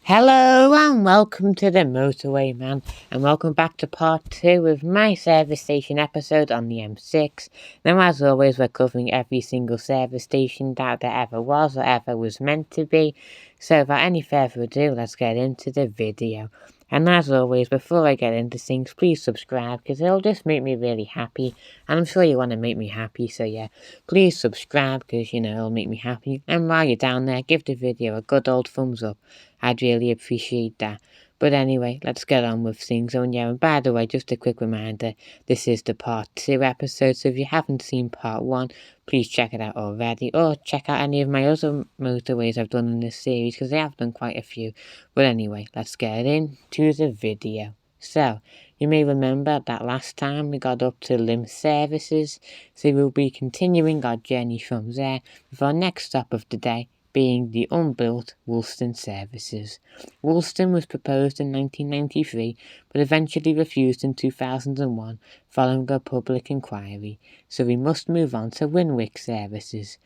Hello and welcome to the Motorway Man, and welcome back to part 2 of my service station episode on the M6. Now, as always, we're covering every single service station that there ever was or ever was meant to be. So without any further ado, let's get into the video. And as always, before I get into things, please subscribe because it'll just make me really happy. And I'm sure you want to make me happy, so yeah, please subscribe because, it'll make me happy. And while you're down there, give the video a good old thumbs up. I'd really appreciate that. But anyway, let's get on with things. Oh, yeah, and by the way, just a quick reminder, this is the part 2 episode, so if you haven't seen part 1, please check it out already, or check out any of my other motorways I've done in this series, because I have done quite a few. But anyway, let's get into the video. So, you may remember that last time we got up to limb services, so we'll be continuing our journey from there with our next stop of the day, being the Unbuilt Woolston services. Woolston was proposed in 1993, but eventually refused in 2001 following a public inquiry, so we must move on to Winwick services.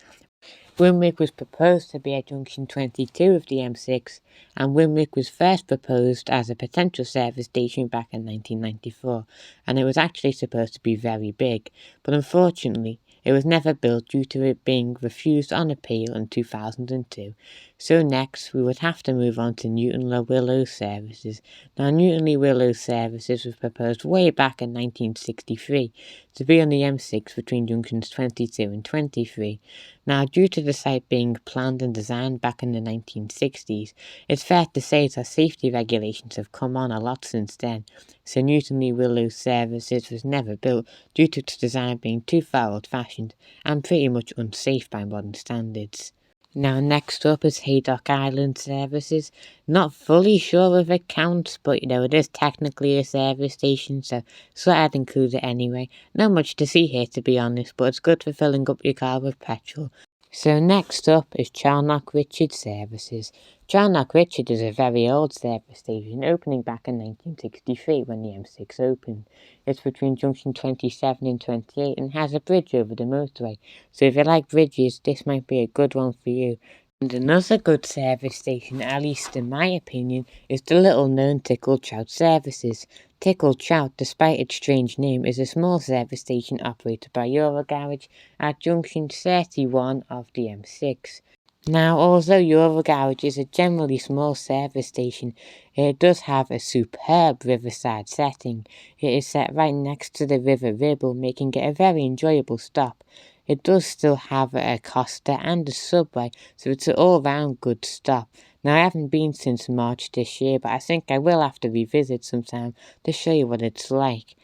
Winwick was proposed to be at junction 22 of the M6, and Winwick was first proposed as a potential service station back in 1994, and it was actually supposed to be very big, but unfortunately it was never built due to it being refused on appeal in 2002. So next, we would have to move on to Newton-le-Willows services. Now, Newton-le-Willows services was proposed way back in 1963 to be on the M6 between junctions 22 and 23. Now, due to the site being planned and designed back in the 1960s, it's fair to say that safety regulations have come on a lot since then, so Newton-le-Willows services was never built due to its design being too far old-fashioned and pretty much unsafe by modern standards. Now, next up is Haydock Island services. Not fully sure if it counts, but it is technically a service station, so I'd include it anyway. Not much to see here, to be honest, but it's good for filling up your car with petrol. So next up is Charnock Richard services. Charnock Richard is a very old service station, opening back in 1963 when the M6 opened. It's between junction 27 and 28 and has a bridge over the motorway, so if you like bridges, this might be a good one for you. And another good service station, at least in my opinion, is the little-known Tickle Trout services. Tickle Trout, despite its strange name, is a small service station operated by Eurogarage at junction 31 of the M6. Now, although Eurogarage is a generally small service station, it does have a superb riverside setting. It is set right next to the River Ribble, making it a very enjoyable stop. It does still have a Costa and a subway, so it's an all-round good stop. Now, I haven't been since March this year, but I think I will have to revisit sometime to show you what it's like.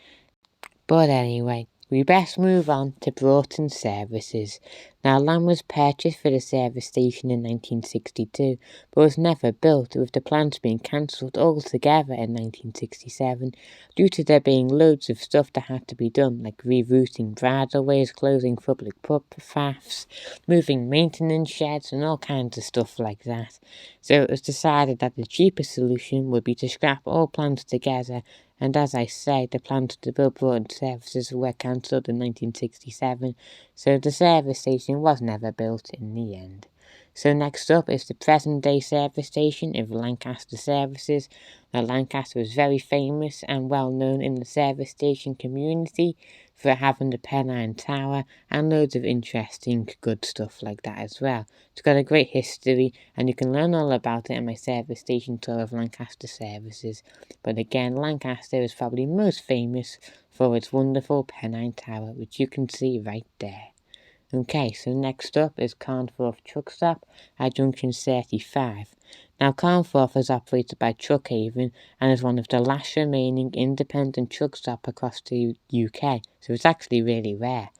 But anyway, we best move on to Broughton services. Now, land was purchased for the service station in 1962, but was never built, with the plans being cancelled altogether in 1967, due to there being loads of stuff that had to be done, like rerouting bridleways, closing public paths, moving maintenance sheds, and all kinds of stuff like that. So it was decided that the cheapest solution would be to scrap all plans together, and as I say, the plans to build Broughton services were cancelled in 1967, so the service station was never built in the end. So next up is the present-day service station of Lancaster Services. Now, Lancaster is very famous and well known in the service station community for having the Pennine Tower and loads of interesting good stuff like that as well. It's got a great history, and you can learn all about it in my service station tour of Lancaster Services. But again, Lancaster is probably most famous for its wonderful Pennine Tower, which you can see right there. Okay, so next up is Carnforth Truck Stop at junction 35. Now, Carnforth is operated by Truckhaven and is one of the last remaining independent truck stop across the UK, so it's actually really rare.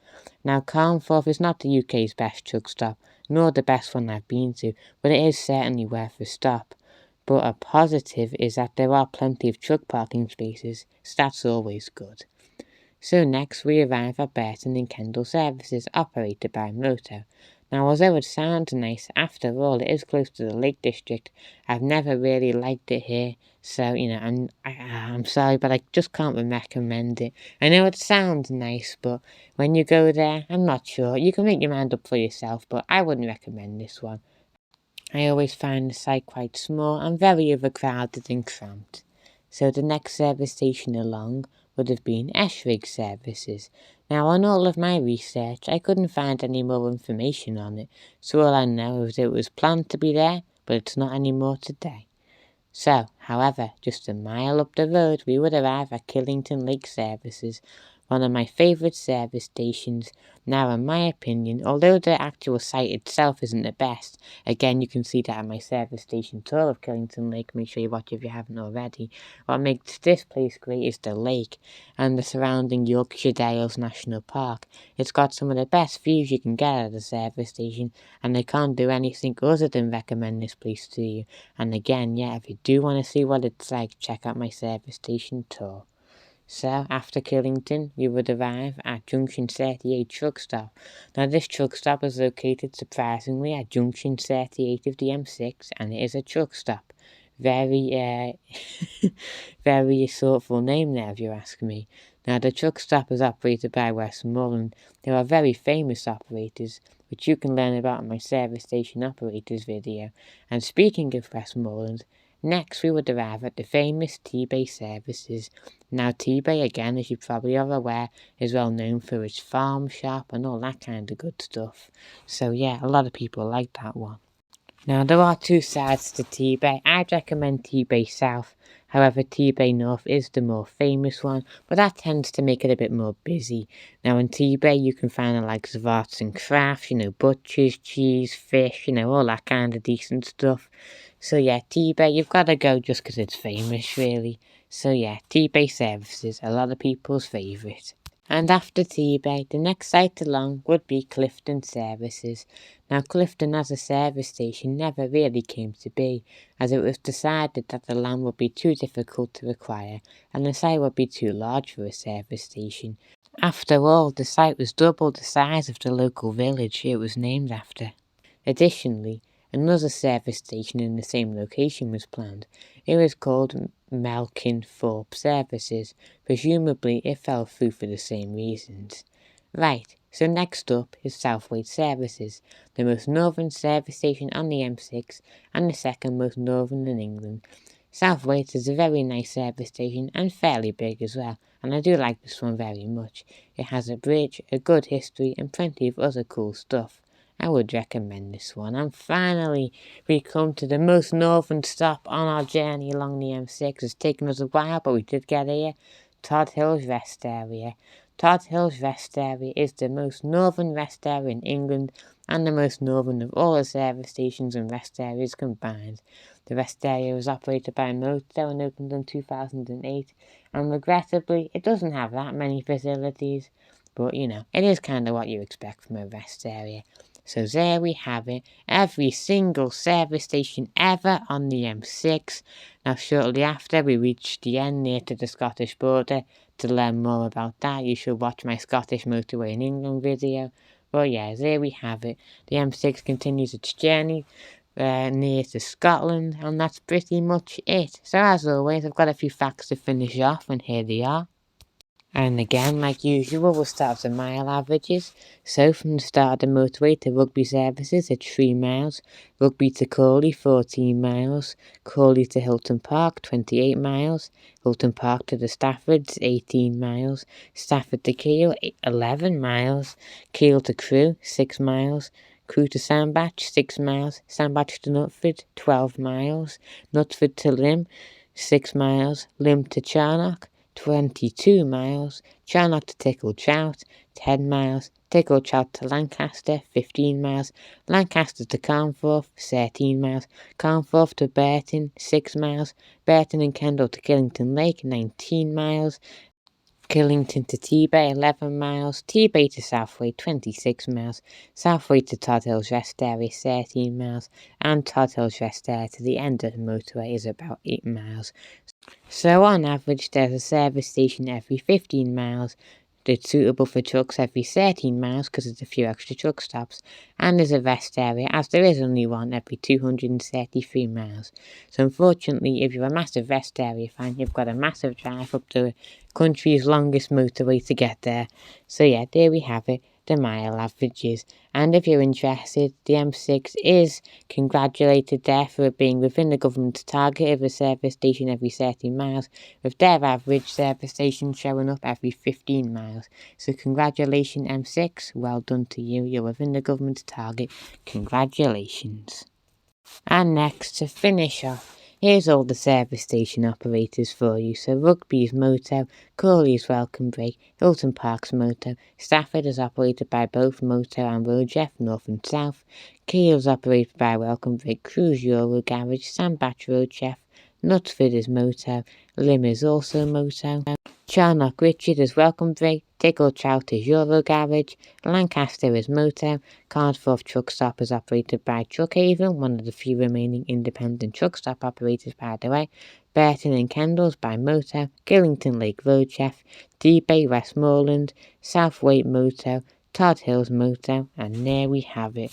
Now, Carnforth is not the UK's best truck stop, nor the best one I've been to, but it is certainly worth a stop. But a positive is that there are plenty of truck parking spaces, so that's always good. So next we arrive at Burton and Kendal services operated by Moto. Now, although it sounds nice, after all it is close to the Lake District. I've never really liked it here, so I'm sorry, but I just can't recommend it. I know it sounds nice, but when you go there, I'm not sure. You can make your mind up for yourself, but I wouldn't recommend this one. I always find the site quite small and very overcrowded and cramped. So the next service station along would have been Eshrig Services. Now on all of my research I couldn't find any more information on it, so all I know is it was planned to be there, but it's not anymore today. So, however, just a mile up the road we would arrive at Killington Lake Services, one of my favourite service stations. Now in my opinion, although the actual site itself isn't the best, again you can see that at my service station tour of Killington Lake, make sure you watch if you haven't already, what makes this place great is the lake and the surrounding Yorkshire Dales National Park. It's got some of the best views you can get at a service station, and I can't do anything other than recommend this place to you. And again, yeah, if you do want to see what it's like, check out my service station tour. So, after Killington, we would arrive at Junction 38 truck stop. Now, this truck stop is located surprisingly at Junction 38 of the M6, and it is a truck stop. Very, very thoughtful name there, if you ask me. Now, the truck stop is operated by Westmoreland. They are very famous operators, which you can learn about in my service station operators video. And speaking of Westmoreland, next we would arrive at the famous T-Bay Services. Now T-Bay, again, as you probably are aware, is well known for its farm shop and all that kind of good stuff. So yeah, a lot of people like that one. Now there are two sides to T-Bay. I'd recommend T-Bay South. However, T-Bay North is the more famous one, but that tends to make it a bit more busy. Now in T-Bay you can find the likes of arts and crafts, butchers, cheese, fish, all that kind of decent stuff. So yeah, T-Bay, you've got to go just because it's famous, really. So yeah, T-Bay Services, a lot of people's favourite. And after T-Bay, the next site along would be Clifton Services. Now Clifton as a service station never really came to be, as it was decided that the land would be too difficult to acquire and the site would be too large for a service station. After all, the site was double the size of the local village it was named after. Additionally, another service station in the same location was planned. It was called Melkinthorpe Services. Presumably it fell through for the same reasons. Right, so next up is Southwaite Services, the most northern service station on the M6 and the second most northern in England. Southwaite is a very nice service station and fairly big as well, and I do like this one very much. It has a bridge, a good history and plenty of other cool stuff. I would recommend this one. And finally, we come to the most northern stop on our journey along the M6. It's taken us a while, but we did get here. Todd Hill's Rest Area. Todd Hill's Rest Area is the most northern rest area in England and the most northern of all the service stations and rest areas combined. The rest area was operated by Motorway and opened in 2008, and regrettably, it doesn't have that many facilities, but it is kind of what you expect from a rest area. So there we have it, every single service station ever on the M6. Now shortly after we reach the end near to the Scottish border. To learn more about that you should watch my Scottish Motorway in England video. But yeah, there we have it. The M6 continues its journey near to Scotland, and that's pretty much it. So as always, I've got a few facts to finish off, and here they are. And again, like usual, we'll start with the mile averages. So from the start of the motorway to Rugby Services, it's 3 miles. Rugby to Crawley, 14 miles. Crawley to Hilton Park, 28 miles. Hilton Park to the Staffords, 18 miles. Stafford to Keele, 11 miles. Keele to Crewe, 6 miles. Crewe to Sandbach, 6 miles. Sandbach to Knutford, 12 miles. Knutford to Lymm, 6 miles. Lymm to Charnock, 22 miles. Charnock to Tickle Trout, 10 miles. Tickle Trout to Lancaster, 15 miles. Lancaster to Carnforth, 13 miles. Carnforth to Burton, 6 miles. Burton and Kendal to Killington Lake, 19 miles. Killington to T-Bay, 11 miles. T-Bay to Southwaite, 26 miles. Southwaite to Todd Hill's Rest Area, 13 miles. And Todd Hill's Rest Area to the end of the motorway is about 8 miles. So on average, there's a service station every 15 miles. It's suitable for trucks every 13 miles because there's a few extra truck stops, and there's a rest area as there is only one every 233 miles. So unfortunately, if you're a massive rest area fan, you've got a massive drive up the country's longest motorway to get there. So yeah, there we have it. the mile averages. And if you're interested, the M6 is congratulated there for it being within the government's target of a service station every 30 miles, with their average service station showing up every 15 miles. So congratulations M6, well done to you, you're within the government's target, congratulations. And next, to finish off, here's all the service station operators for you. So Rugby's Moto, Crawley's Welcome Break, Hilton Park's Moto, Stafford is operated by both Moto and Roadjeff, North and South, Keel's operated by Welcome Break, Cruise Euro Garage, Sandbach Roadjeff, Knutsford is Moto, Lim is also Moto, Charnock Richard is Welcome Break, Diggle Trout is Euro Garage, Lancaster is Moto, Cardforth Truck Stop is operated by Truckhaven, one of the few remaining independent truck stop operators by the way, Burton and Kendall's by Moto, Killington Lake Roadjeff, D-Bay Westmoreland, Southwaite Moto, Todd Hills Moto, and there we have it.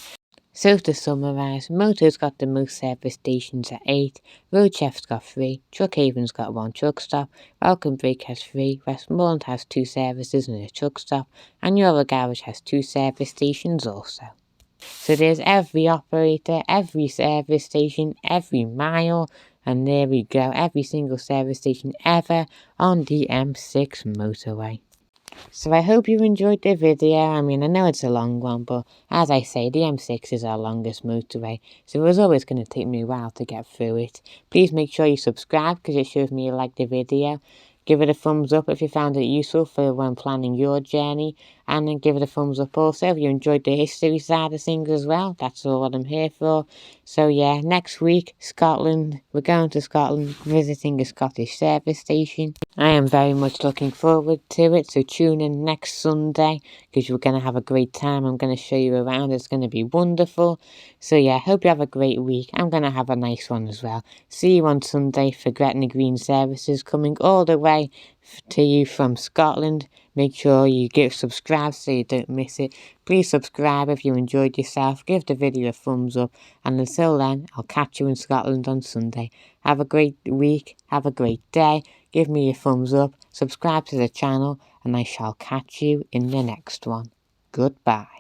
So to summarise, Moto's got the most service stations at 8, Roadcheff's got 3, Truckhaven's got 1 truck stop, Welcome Break has 3, Westmoreland has 2 services and a truck stop, and Euro Garage has 2 service stations also. So there's every operator, every service station, every mile, and there we go, every single service station ever on the M6 motorway. So I hope you enjoyed the video. I mean, I know it's a long one, but as I say, the M6 is our longest motorway, so it was always going to take me a while to get through it. Please make sure you subscribe because it shows me you like the video. Give it a thumbs up if you found it useful for when planning your journey, and then give it a thumbs up also if you enjoyed the history side of things as well. That's all what I'm here for. So yeah, next week, Scotland. We're going to Scotland, visiting a Scottish service station. I am very much looking forward to it, so tune in next Sunday because we're going to have a great time. I'm going to show you around. It's going to be wonderful. So yeah, hope you have a great week. I'm going to have a nice one as well. See you on Sunday for Gretna Green Services coming all the way to you from Scotland. Make sure you get subscribed so you don't miss it. Please subscribe if you enjoyed yourself. Give the video a thumbs up. And until then, I'll catch you in Scotland on Sunday. Have a great week. Have a great day. Give me a thumbs up. Subscribe to the channel. And I shall catch you in the next one. Goodbye.